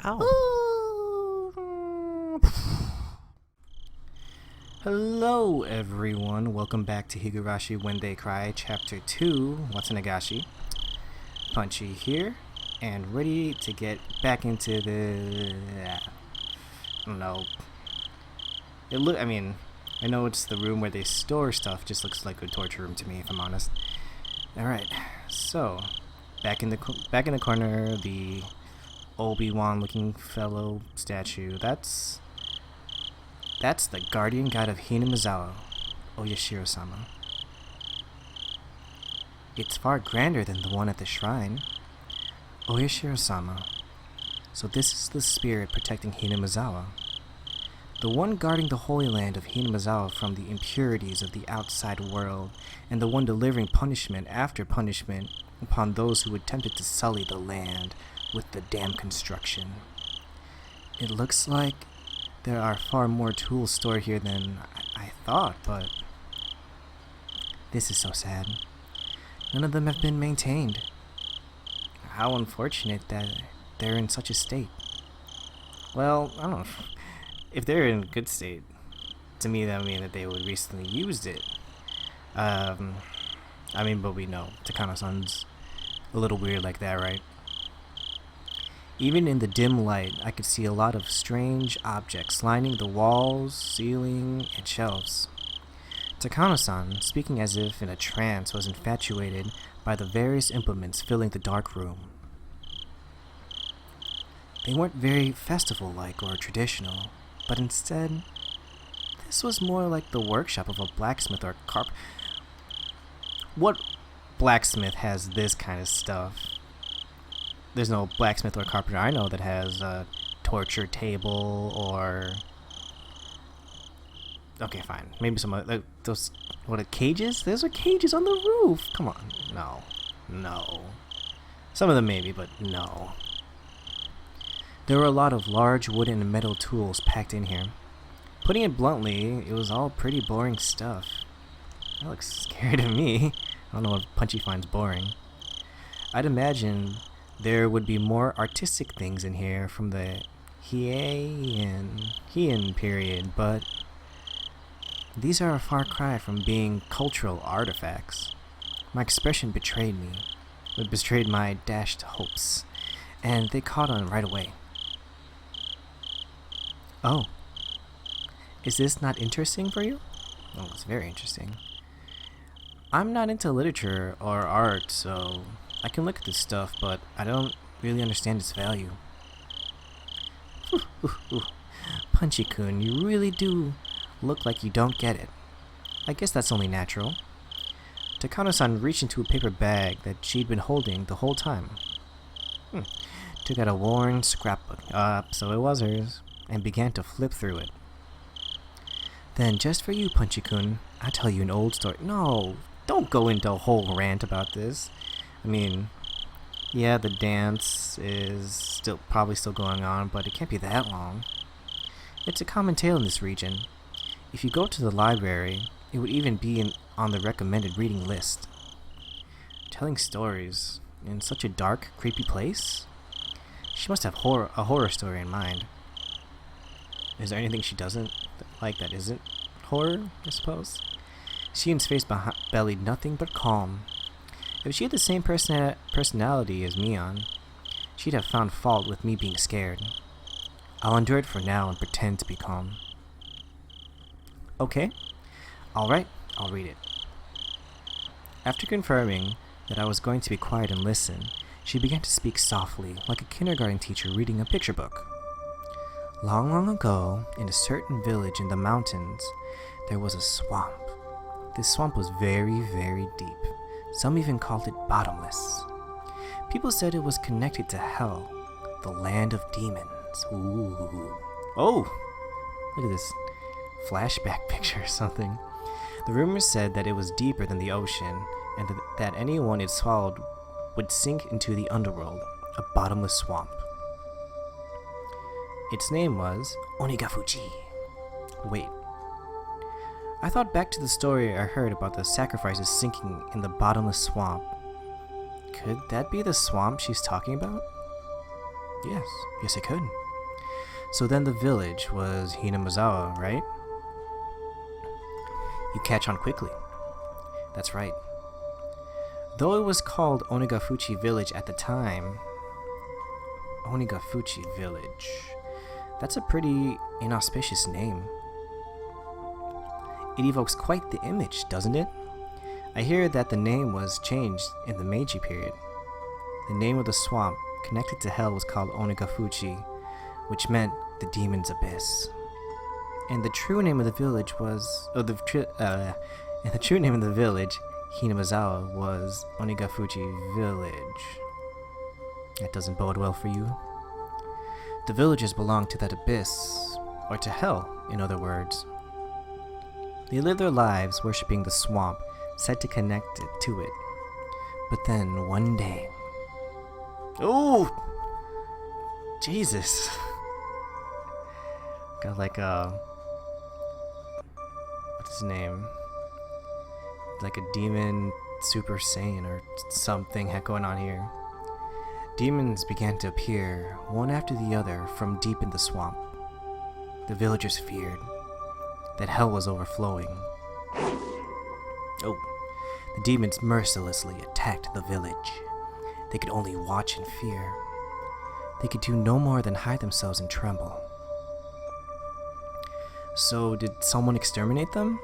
Ow. Hello everyone, welcome back to Higurashi When They Cry, Chapter 2, Watsunagashi. Punchy here, and ready to get back into the... I don't know. I know it's the room where they store stuff, just looks like a torture room to me, if I'm honest. Alright, so, back in the corner, the Obi-Wan looking fellow statue, that's the guardian god of Hinamizawa, Oyashiro-sama. It's far grander than the one at the shrine. Oyashiro-sama. So this is the spirit protecting Hinamizawa. The one guarding the Holy Land of Hinamizawa from the impurities of the outside world, and the one delivering punishment after punishment upon those who attempted to sully the land with the damned construction. It looks like there are far more tools stored here than I thought, but this is so sad. None of them have been maintained. How unfortunate that they're in such a state. Well, I don't know. If they're in good state, to me that would mean that they would recently used it. But we know Takano-san's a little weird like that, right? Even in the dim light, I could see a lot of strange objects lining the walls, ceiling, and shelves. Takano-san, speaking as if in a trance, was infatuated by the various implements filling the dark room. They weren't very festival-like or traditional, but instead, this was more like the workshop of a blacksmith or What blacksmith has this kind of stuff? There's no blacksmith or carpenter I know that has a torture table or... Okay, fine. Maybe some other... those... What, cages? Those are cages on the roof! Come on. No. Some of them maybe, but no. There were a lot of large wooden and metal tools packed in here. Putting it bluntly, it was all pretty boring stuff. That looks scary to me. I don't know what Punchy finds boring. I'd imagine there would be more artistic things in here from the Heian period, but these are a far cry from being cultural artifacts. My expression betrayed me. It betrayed my dashed hopes, and they caught on right away. Oh. Is this not interesting for you? Oh, it's very interesting. I'm not into literature or art, so I can look at this stuff, but I don't really understand its value. Punchy-kun, you really do look like you don't get it. I guess that's only natural. Takano-san reached into a paper bag that she'd been holding the whole time. Took out a worn scrapbook, so it was hers, and began to flip through it. Then, just for you, Punchy-kun, I'll tell you an old story. No, don't go into a whole rant about this. Yeah, the dance is probably still going on, but it can't be that long. It's a common tale in this region. If you go to the library, it would even be on the recommended reading list. Telling stories in such a dark, creepy place? She must have a horror story in mind. Is there anything she doesn't like that isn't horror, I suppose? Shien's face bellied nothing but calm. If she had the same personality as Mion, she'd have found fault with me being scared. I'll endure it for now and pretend to be calm. Okay. Alright, I'll read it. After confirming that I was going to be quiet and listen, she began to speak softly, like a kindergarten teacher reading a picture book. Long, long ago, in a certain village in the mountains, there was a swamp. This swamp was very, very deep. Some even called it bottomless. People said it was connected to hell, the land of demons. Ooh. Oh! Look at this flashback picture or something. The rumors said that it was deeper than the ocean, and that anyone it swallowed would sink into the underworld, a bottomless swamp. Its name was Onigafuji. Wait. I thought back to the story I heard about the sacrifices sinking in the bottomless swamp. Could that be the swamp she's talking about? Yes it could. So then the village was Hinamizawa, right? You catch on quickly. That's right. Though it was called Onigafuchi Village at the time, Onigafuchi Village. That's a pretty inauspicious name. It evokes quite the image, doesn't it? I hear that the name was changed in the Meiji period. The name of the swamp connected to hell was called Onigafuchi, which meant the demon's abyss. And the true name of the village was, Hinamizawa, was Onigafuchi Village. That doesn't bode well for you. The villagers belong to that abyss, or to hell, in other words. They live their lives worshipping the swamp, said to connect it to it. But then, one day... Oh! Jesus! Got like a... What's his name? Like a demon Super Saiyan or something going on here. Demons began to appear, one after the other, from deep in the swamp. The villagers feared that hell was overflowing. Oh, the demons mercilessly attacked the village. They could only watch in fear. They could do no more than hide themselves and tremble. So, did someone exterminate them?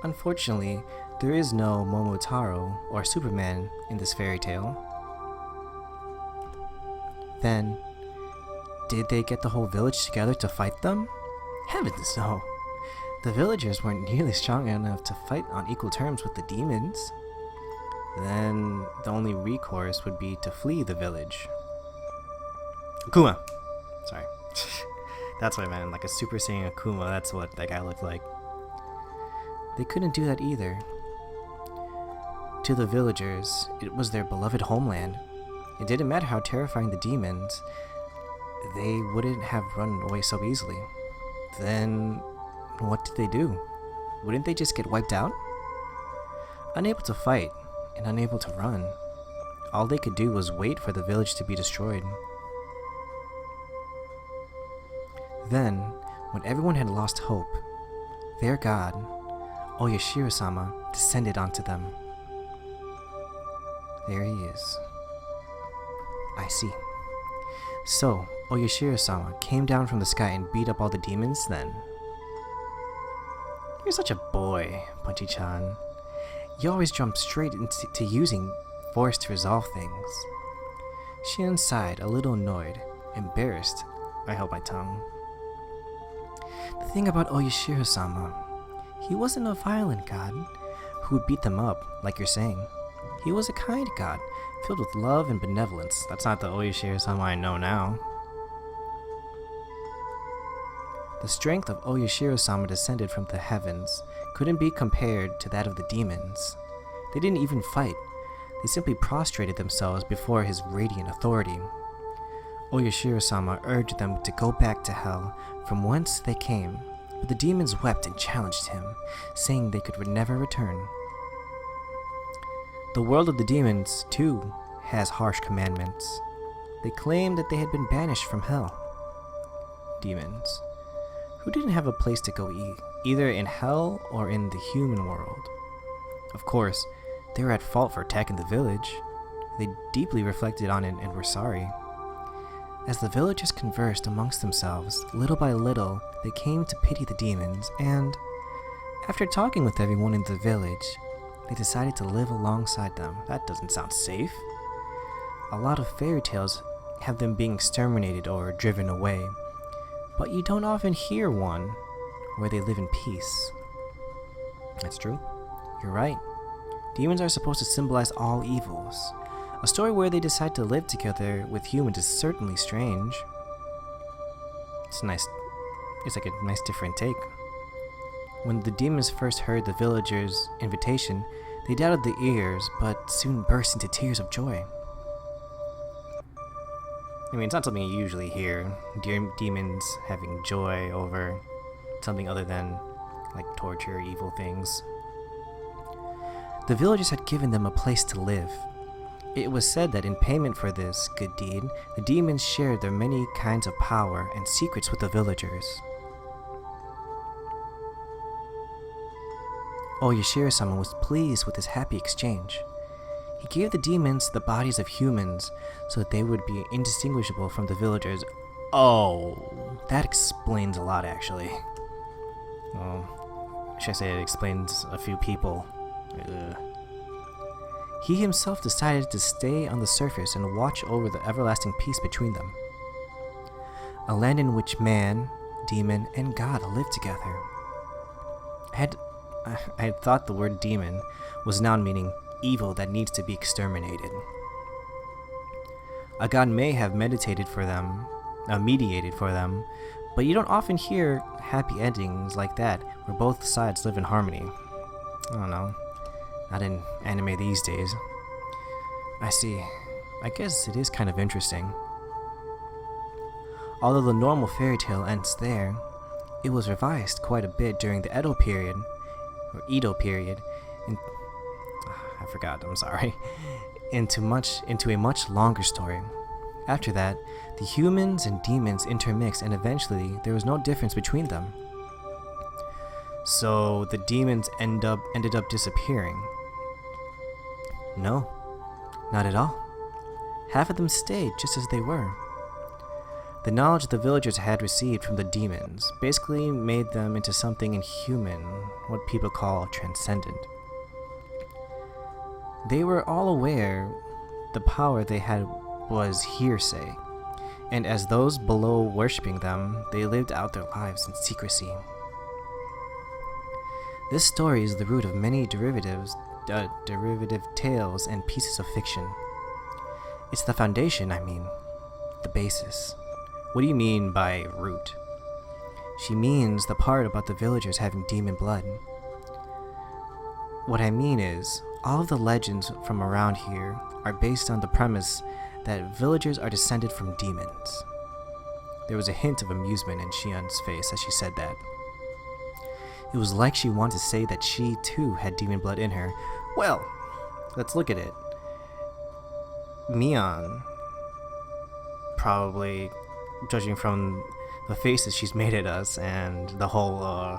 Unfortunately, there is no Momotaro or Superman in this fairy tale. Then, did they get the whole village together to fight them? Heavens no! The villagers weren't nearly strong enough to fight on equal terms with the demons. Then, the only recourse would be to flee the village. Akuma! Sorry. That's what I meant, like a Super Saiyan Akuma, that's what that guy looked like. They couldn't do that either. To the villagers, it was their beloved homeland. It didn't matter how terrifying the demons, they wouldn't have run away so easily. Then, what did they do? Wouldn't they just get wiped out? Unable to fight, and unable to run, all they could do was wait for the village to be destroyed. Then, when everyone had lost hope, their god, Oyashiro-sama, descended onto them. There he is. I see. So, Oyashiro-sama came down from the sky and beat up all the demons then? You're such a boy, Punchy-chan. You always jump straight into using force to resolve things. Shion sighed, a little annoyed. Embarrassed, I held my tongue. The thing about Oyashiro-sama, he wasn't a violent god who would beat them up, like you're saying. He was a kind god, filled with love and benevolence. That's not the Oyashiro-sama I know now. The strength of Oyashiro-sama descended from the heavens couldn't be compared to that of the demons. They didn't even fight. They simply prostrated themselves before his radiant authority. Oyashiro-sama urged them to go back to hell from whence they came, but the demons wept and challenged him, saying they could never return. The world of the demons, too, has harsh commandments. They claim that they had been banished from hell. Demons, who didn't have a place to go either in hell or in the human world. Of course, they were at fault for attacking the village. They deeply reflected on it and were sorry. As the villagers conversed amongst themselves, little by little, they came to pity the demons, and, after talking with everyone in the village, they decided to live alongside them. That doesn't sound safe. A lot of fairy tales have them being exterminated or driven away, but you don't often hear one where they live in peace. That's true. You're right. Demons are supposed to symbolize all evils. A story where they decide to live together with humans is certainly strange. It's like a nice different take. When the demons first heard the villagers' invitation, they doubted the ears, but soon burst into tears of joy. I mean, it's not something you usually hear, demons having joy over something other than like torture, evil things. The villagers had given them a place to live. It was said that in payment for this good deed, the demons shared their many kinds of power and secrets with the villagers. Yashiro-sama was pleased with this happy exchange. He gave the demons the bodies of humans so that they would be indistinguishable from the villagers. Oh, that explains a lot, actually. Well, should I say it explains a few people. He himself decided to stay on the surface and watch over the everlasting peace between them. A land in which man, demon, and God live together. I had thought the word demon was a noun meaning evil that needs to be exterminated. A god may have mediated for them, but you don't often hear happy endings like that where both sides live in harmony. I don't know. Not in anime these days. I see. I guess it is kind of interesting. Although the normal fairy tale ends there, it was revised quite a bit during the Edo period, into a much longer story. After that, the humans and demons intermixed, and eventually there was no difference between them. So the demons ended up disappearing. No, not at all. Half of them stayed just as they were. The knowledge the villagers had received from the demons basically made them into something inhuman, what people call transcendent. They were all aware the power they had was hearsay, and as those below worshipping them, they lived out their lives in secrecy. This story is the root of many derivative tales and pieces of fiction. It's the foundation, the basis. What do you mean by root? She means the part about the villagers having demon blood. What I mean is, all of the legends from around here are based on the premise that villagers are descended from demons. There was a hint of amusement in Shion's face as she said that. It was like she wanted to say that she too had demon blood in her. Well, let's look at it. Mion, probably, judging from the faces she's made at us and the whole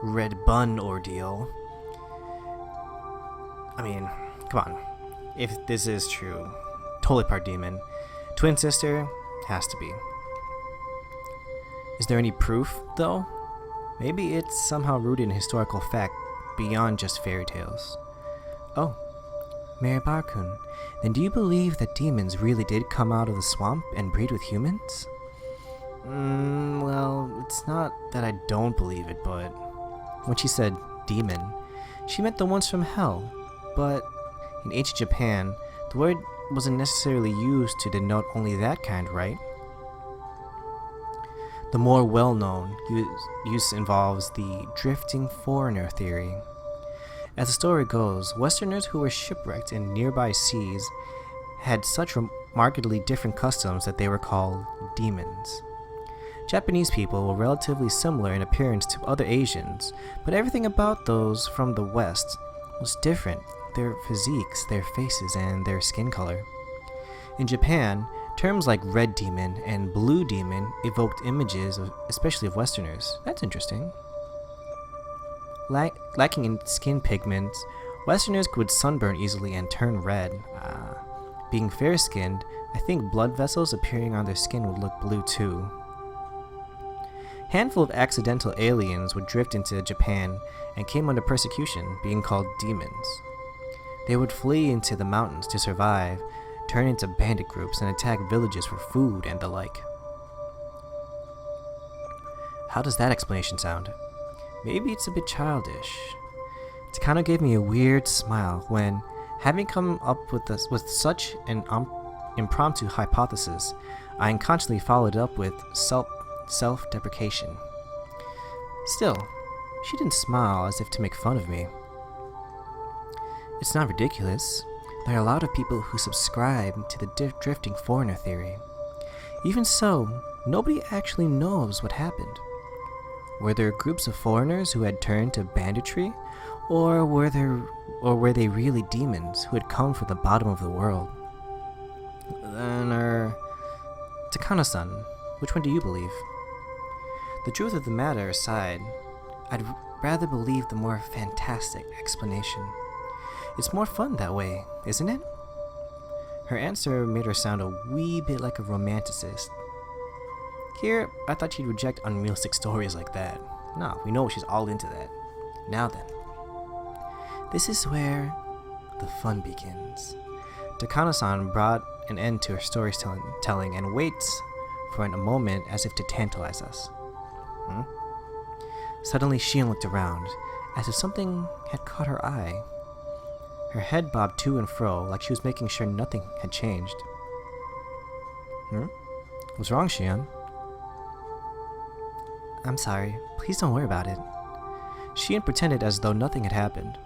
red bun ordeal. Come on. If this is true, totally part demon. Twin sister has to be. Is there any proof, though? Maybe it's somehow rooted in historical fact beyond just fairy tales. Oh, Mary-kun, then do you believe that demons really did come out of the swamp and breed with humans? Well, it's not that I don't believe it, but when she said demon, she meant the ones from hell. But in ancient Japan, the word wasn't necessarily used to denote only that kind, right? The more well-known use involves the drifting foreigner theory. As the story goes, Westerners who were shipwrecked in nearby seas had such remarkably different customs that they were called demons. Japanese people were relatively similar in appearance to other Asians, but everything about those from the West was different. Their physiques, their faces, and their skin color. In Japan, terms like red demon and blue demon evoked images, especially of Westerners. That's interesting. Lacking in skin pigments, Westerners would sunburn easily and turn red. Being fair-skinned, I think blood vessels appearing on their skin would look blue too. Handful of accidental aliens would drift into Japan and came under persecution, being called demons. They would flee into the mountains to survive, turn into bandit groups, and attack villages for food and the like. How does that explanation sound? Maybe it's a bit childish. It kind of gave me a weird smile when, having come up with such an impromptu hypothesis, I unconsciously followed up with self-deprecation. Still, she didn't smile as if to make fun of me. It's not ridiculous. There are a lot of people who subscribe to the drifting foreigner theory. Even so, nobody actually knows what happened. Were there groups of foreigners who had turned to banditry, or were they really demons who had come from the bottom of the world? Then, Takano-san, which one do you believe? The truth of the matter aside, I'd rather believe the more fantastic explanation. It's more fun that way, isn't it? Her answer made her sound a wee bit like a romanticist. Here, I thought she'd reject unrealistic stories like that. No, we know she's all into that. Now then. This is where the fun begins. Takano-san brought an end to her storytelling and waits for a moment as if to tantalize us. Suddenly, Shion looked around, as if something had caught her eye. Her head bobbed to and fro, like she was making sure nothing had changed. What's wrong, Shion? I'm sorry. Please don't worry about it. Shion pretended as though nothing had happened.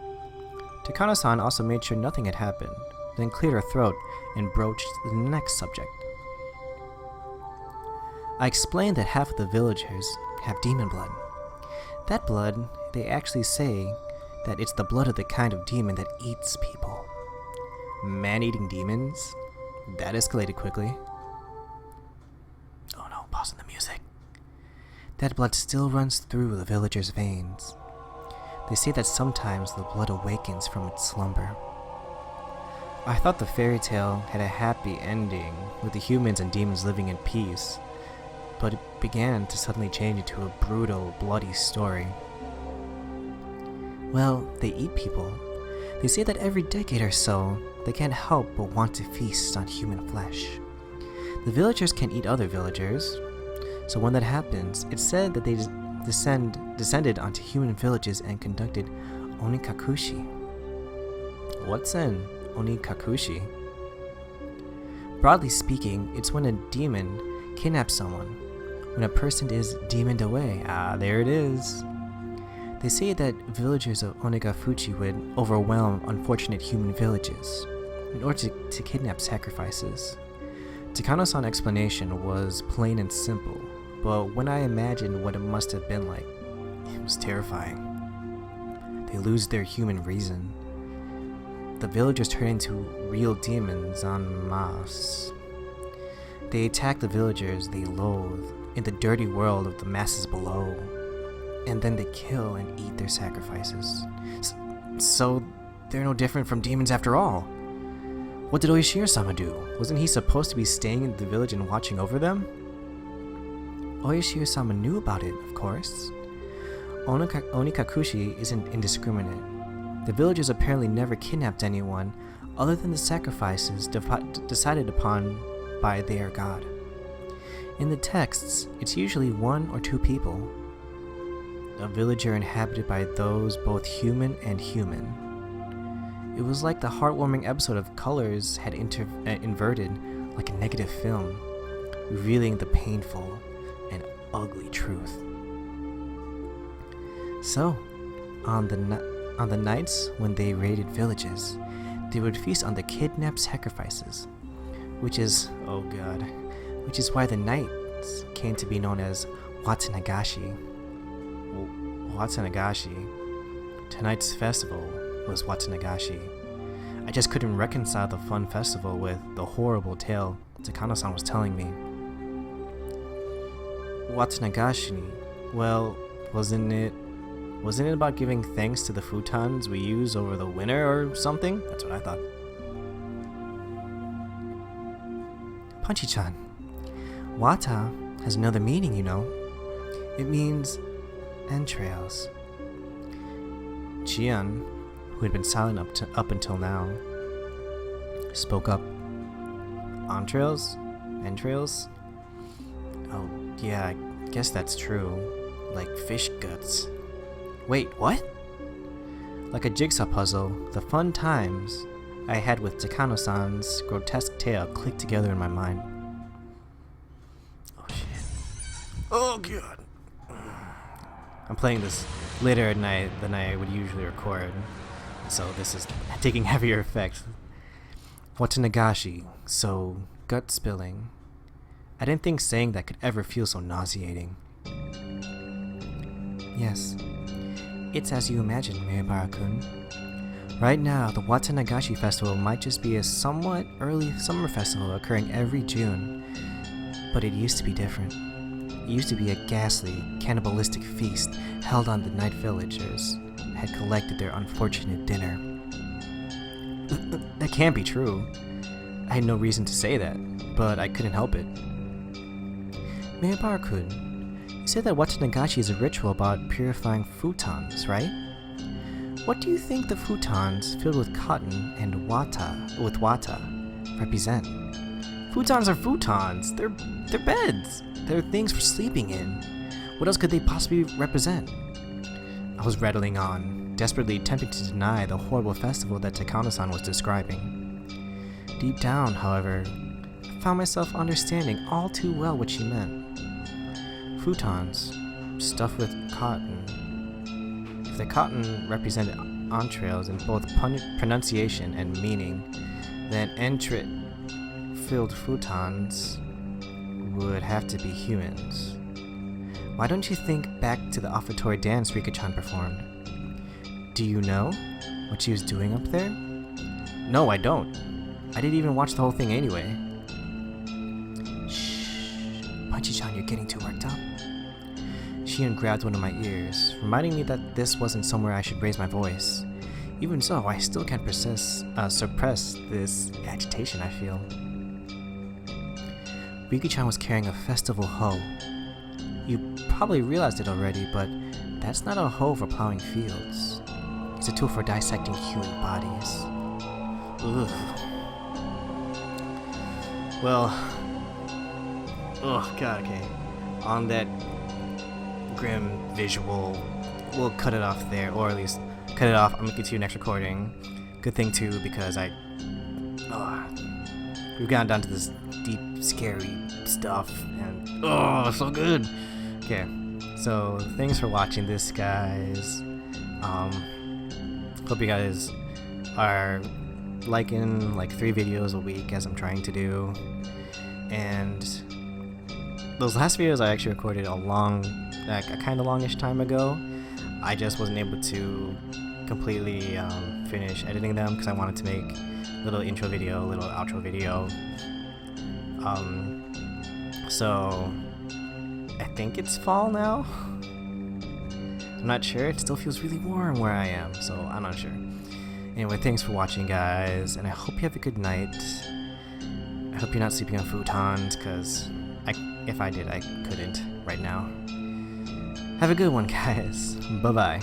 Takano-san also made sure nothing had happened, then cleared her throat and broached the next subject. I explained that half of the villagers have demon blood. That blood, they actually say that it's the blood of the kind of demon that eats people. Man-eating demons? That escalated quickly. Oh no, pausing the music. That blood still runs through the villagers' veins. They say that sometimes the blood awakens from its slumber. I thought the fairy tale had a happy ending, with the humans and demons living in peace, but it began to suddenly change into a brutal, bloody story. Well, they eat people. They say that every decade or so, they can't help but want to feast on human flesh. The villagers can eat other villagers, so when that happens, it's said that they descended onto human villages and conducted onikakushi. What's an onikakushi? Broadly speaking, it's when a demon kidnaps someone. When a person is demoned away. Ah, there it is. They say that villagers of Onikafuchi would overwhelm unfortunate human villages in order to kidnap sacrifices. Takano-san's explanation was plain and simple, but when I imagined what it must have been like, it was terrifying. They lose their human reason. The villagers turn into real demons en masse. They attack the villagers they loathe in the dirty world of the masses below, and then they kill and eat their sacrifices. So they're no different from demons after all. What did Oishiro-sama do? Wasn't he supposed to be staying in the village and watching over them? Oishiro-sama knew about it, of course. Onikakushi isn't indiscriminate. The villagers apparently never kidnapped anyone other than the sacrifices decided upon by their god. In the texts, it's usually 1 or 2 people. A villager inhabited by those both human and human. It was like the heartwarming episode of Colors had inverted like a negative film, revealing the painful and ugly truth. So, on the nights when they raided villages, they would feast on the kidnapped sacrifices, which is why the nights came to be known as Watsunagashi. Watsunagashi. Tonight's festival was Watsunagashi. I just couldn't reconcile the fun festival with the horrible tale Takano-san was telling me. Watsunagashi, well, wasn't it about giving thanks to the futons we use over the winter or something? That's what I thought. Punchy-chan, Wata has another meaning, you know. It means entrails. Chian, who had been silent up until now, spoke up. Entrails? Entrails? Oh, yeah, I guess that's true. Like fish guts. Wait, what? Like a jigsaw puzzle, the fun times I had with Takano-san's grotesque tale clicked together in my mind. Oh shit. Oh god. I'm playing this later at night than I would usually record, so this is taking heavier effect. Watsunagashi, so gut spilling. I didn't think saying that could ever feel so nauseating. Yes, it's as you imagine, Miyabara-kun. Right now, the Watanagashi Festival might just be a somewhat early summer festival occurring every June, but it used to be different. It used to be a ghastly, cannibalistic feast held on the night villagers had collected their unfortunate dinner. That can't be true. I had no reason to say that, but I couldn't help it. Miyabara-kun, you said that Watanagashi is a ritual about purifying futons, right? What do you think the futons filled with cotton and wata represent? Futons are futons. They're beds. They're things for sleeping in. What else could they possibly represent? I was rattling on, desperately attempting to deny the horrible festival that Takano-san was describing. Deep down, however, I found myself understanding all too well what she meant. Futons, stuffed with cotton. If the cotton represented entrails in both pronunciation and meaning, then entrit-filled futons would have to be humans. Why don't you think back to the offertory dance Rika-chan performed? Do you know what she was doing up there? No, I don't. I didn't even watch the whole thing anyway. Shh, Punchy-chan, you're getting too worked up. Shion grabbed one of my ears, reminding me that this wasn't somewhere I should raise my voice. Even so, I still can't suppress this agitation I feel. Rika-chan was carrying a festival hoe. You probably realized it already, but that's not a hoe for plowing fields. It's a tool for dissecting human bodies. Ugh. Well, oh god, okay. On that grim visual, we'll cut it off there, or at least cut it off. I'm gonna continue next recording. Good thing too, because we've gotten down to this deep, scary stuff, and so good. Okay, so thanks for watching this, guys. Hope you guys are liking like 3 videos a week as I'm trying to do, and those last videos I actually recorded a kind of longish time ago. I just wasn't able to completely finish editing them because I wanted to make a little intro video, a little outro video. So I think it's fall now. I'm not sure. It still feels really warm where I am, so I'm not sure. Anyway, thanks for watching, guys, and I hope you have a good night. I hope you're not sleeping on futons, because if I did, I couldn't right now. Have a good one, guys. Bye-bye.